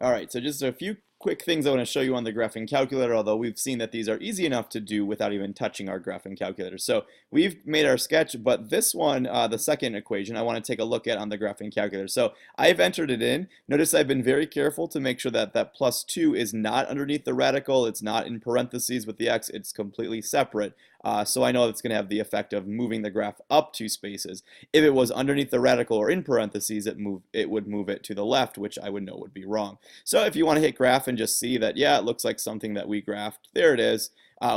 All right, so just a few quick things I want to show you on the graphing calculator, although we've seen that these are easy enough to do without even touching our graphing calculator. So we've made our sketch, but this one, the second equation, I want to take a look at on the graphing calculator. So I've entered it in. Notice I've been very careful to make sure that that plus 2 is not underneath the radical. It's not in parentheses with the x. It's completely separate. So I know it's going to have the effect of moving the graph up 2 spaces. If it was underneath the radical or in parentheses, it would move it to the left, which I would know would be wrong. So if you want to hit graph and just see that, yeah, it looks like something that we graphed, there it is.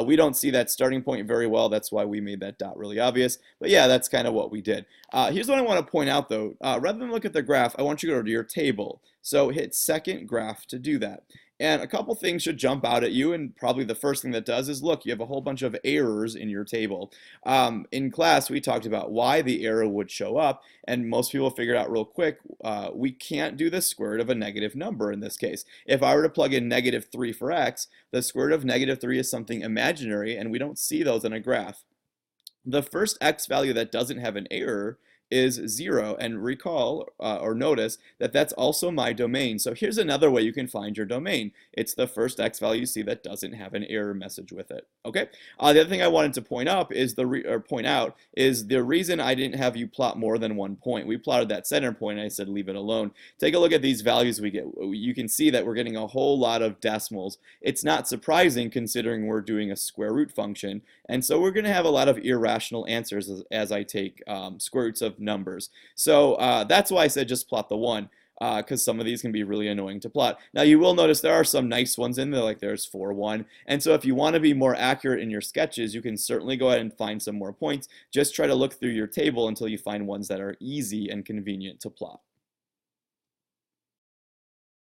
We don't see that starting point very well. That's why we made that dot really obvious. But yeah, that's kind of what we did. Here's what I want to point out, though. Rather than look at the graph, I want you to go to your table. So hit second graph to do that. And a couple things should jump out at you, and probably the first thing that does is, look, you have a whole bunch of errors in your table. In class, we talked about why the error would show up, and most people figured out real quick, we can't do the square root of a negative number in this case. If I were to plug in -3 for x, the square root of -3 is something imaginary, and we don't see those in a graph. The first x value that doesn't have an error is 0, and recall or notice that that's also my domain. So here's another way you can find your domain. It's the first x value you see that doesn't have an error message with it. Okay. The other thing I wanted to point out is the reason I didn't have you plot more than one point. We plotted that center point, and I said leave it alone. Take a look at these values we get. You can see that we're getting a whole lot of decimals. It's not surprising considering we're doing a square root function, and so we're going to have a lot of irrational answers as I take square roots of numbers. So that's why I said just plot the 1, because some of these can be really annoying to plot. Now you will notice there are some nice ones in there, like there's 4, 1. And so if you want to be more accurate in your sketches, you can certainly go ahead and find some more points. Just try to look through your table until you find ones that are easy and convenient to plot.